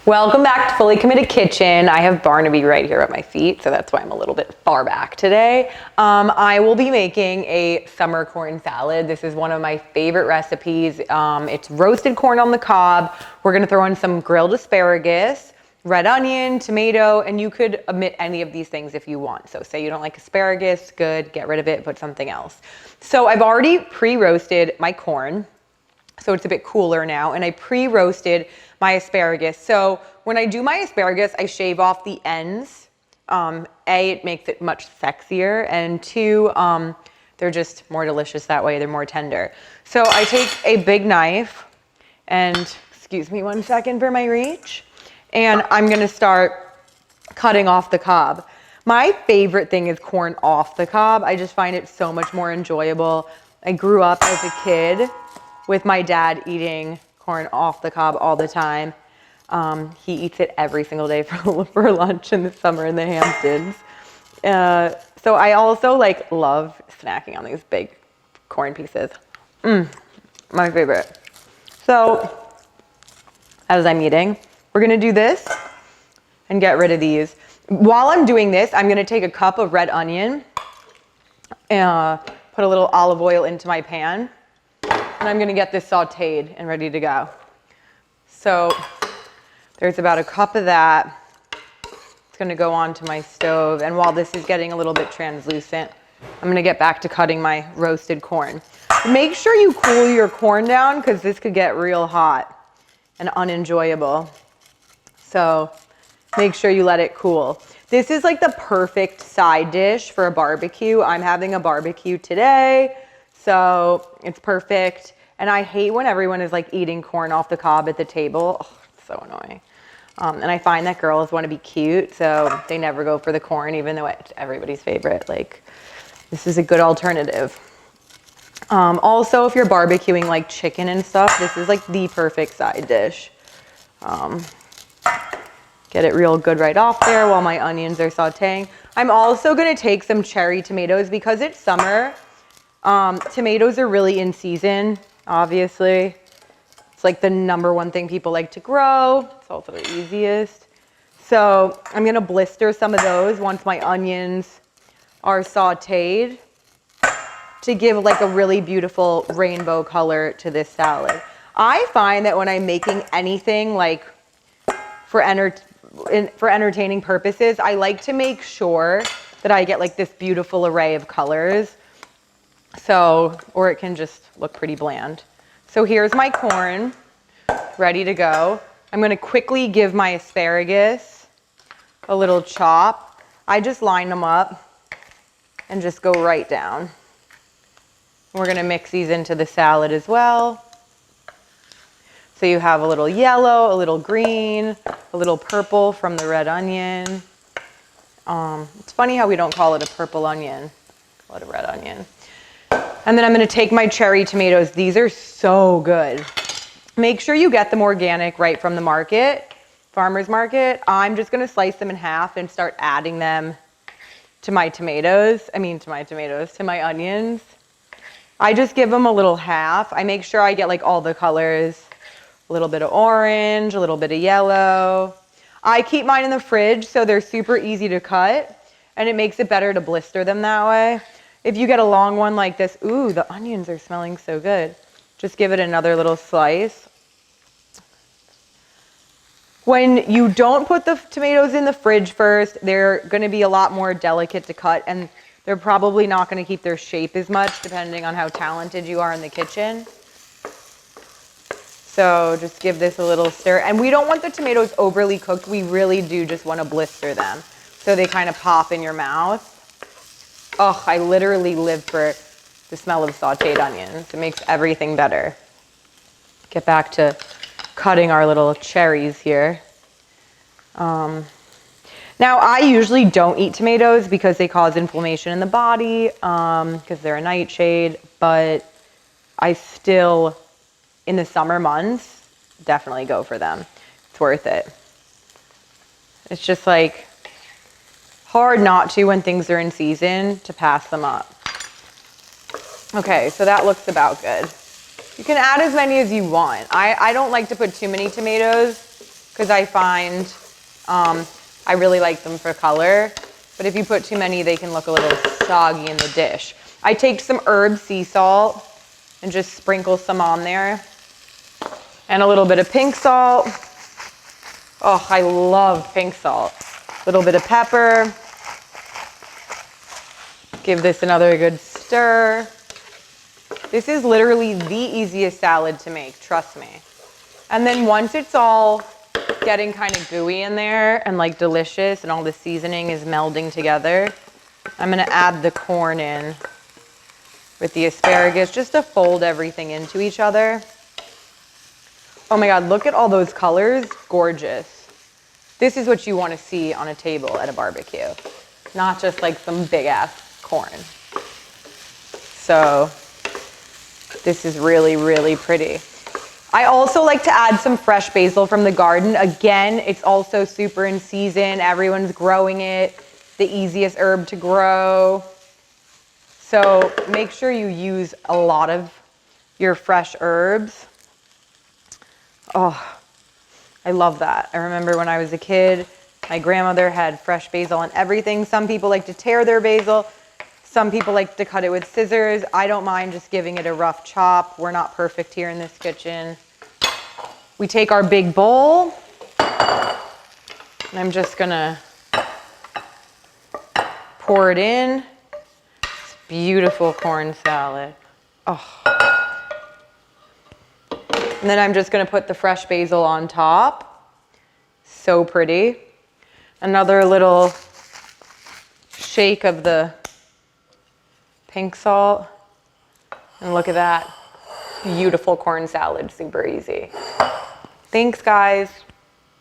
Welcome back to Fully Committed Kitchen. I have Barnaby right here at my feet, so that's why I'm a little bit far back today. I will be making a summer corn salad. This is one of my favorite recipes. It's roasted corn on the cob. We're gonna throw in some grilled asparagus, red onion, tomato, and you could omit any of these things if you want. So say you don't like asparagus, good, get rid of it, put something else. So I've already pre-roasted my corn, so it's a bit cooler now, and I pre-roasted my asparagus. So when I do my asparagus, I shave off the ends. A, it makes it much sexier, and two, they're just more delicious that way. They're more tender. So I take a big knife, and excuse me one second for my reach, and I'm gonna start cutting off the cob. My favorite thing is corn off the cob. I just find it so much more enjoyable. I grew up as a kid with my dad eating corn off the cob all the time. He eats it every single day for lunch in the summer in the Hamptons. So I also love snacking on these big corn pieces. My favorite. So as I'm eating, we're gonna do this and get rid of these. While I'm doing this, I'm gonna take a cup of red onion, put a little olive oil into my pan, and I'm gonna get this sauteed and ready to go. So there's about a cup of that. It's gonna go onto my stove. And while this is getting a little bit translucent, I'm gonna get back to cutting my roasted corn. Make sure you cool your corn down because this could get real hot and unenjoyable. So make sure you let it cool. This is like the perfect side dish for a barbecue. I'm having a barbecue today, so it's perfect. And I hate when everyone is eating corn off the cob at the table. Oh, it's so annoying. And I find that girls want to be cute, so they never go for the corn, even though it's everybody's favorite. This is a good alternative. Also, if you're barbecuing chicken and stuff, this is the perfect side dish. Get it real good right off there while my onions are sauteing. I'm also gonna take some cherry tomatoes because it's summer. Tomatoes are really in season, obviously. It's the #1 thing people like to grow. It's also the easiest. So I'm gonna blister some of those once my onions are sauteed to give a really beautiful rainbow color to this salad. I find that when I'm making anything for entertaining purposes, I like to make sure that I get this beautiful array of colors. So, or it can just look pretty bland. So here's my corn, ready to go. I'm gonna quickly give my asparagus a little chop. I just line them up and just go right down. We're gonna mix these into the salad as well. So you have a little yellow, a little green, a little purple from the red onion. It's funny how we don't call it a purple onion, call it a red onion. And then I'm gonna take my cherry tomatoes. These are so good. Make sure you get them organic right from the market, farmer's market. I'm just gonna slice them in half and start adding them to my tomatoes. To my onions. I just give them a little half. I make sure I get all the colors. A little bit of orange, a little bit of yellow. I keep mine in the fridge so they're super easy to cut, and it makes it better to blister them that way. If you get a long one like this, ooh, the onions are smelling so good. Just give it another little slice. When you don't put the tomatoes in the fridge first, they're gonna be a lot more delicate to cut, and they're probably not gonna keep their shape as much depending on how talented you are in the kitchen. So just give this a little stir. And we don't want the tomatoes overly cooked. We really do just want to blister them so they kind of pop in your mouth. Oh, I literally live for the smell of sauteed onions. It makes everything better. Get back to cutting our little cherries here. Now, I usually don't eat tomatoes because they cause inflammation in the body, because they're a nightshade, but I still, in the summer months, definitely go for them. It's worth it. It's just hard not to when things are in season to pass them up. Okay, so that looks about good. You can add as many as you want. I don't like to put too many tomatoes because I find I really like them for color. But if you put too many, they can look a little soggy in the dish. I take some herb sea salt and just sprinkle some on there. And a little bit of pink salt. Oh, I love pink salt. A little bit of pepper. Give this another good stir. This is literally the easiest salad to make, trust me. And then once it's all getting kind of gooey in there and like delicious and all the seasoning is melding together, I'm gonna add the corn in with the asparagus just to fold everything into each other. Oh my God, look at all those colors, gorgeous. This is what you wanna see on a table at a barbecue, not just like some big ass corn. So this is really, really pretty. I also like to add some fresh basil from the garden. Again, it's also super in season. Everyone's growing it. The easiest herb to grow. So make sure you use a lot of your fresh herbs. Oh, I love that. I remember when I was a kid, my grandmother had fresh basil on everything. Some people like to tear their basil. Some people like to cut it with scissors. I don't mind just giving it a rough chop. We're not perfect here in this kitchen. We take our big bowl, and I'm just gonna pour it in. It's beautiful corn salad. Oh. And then I'm just gonna put the fresh basil on top. So pretty. Another little shake of the pink salt. And look at that. Beautiful corn salad, super easy. Thanks, guys.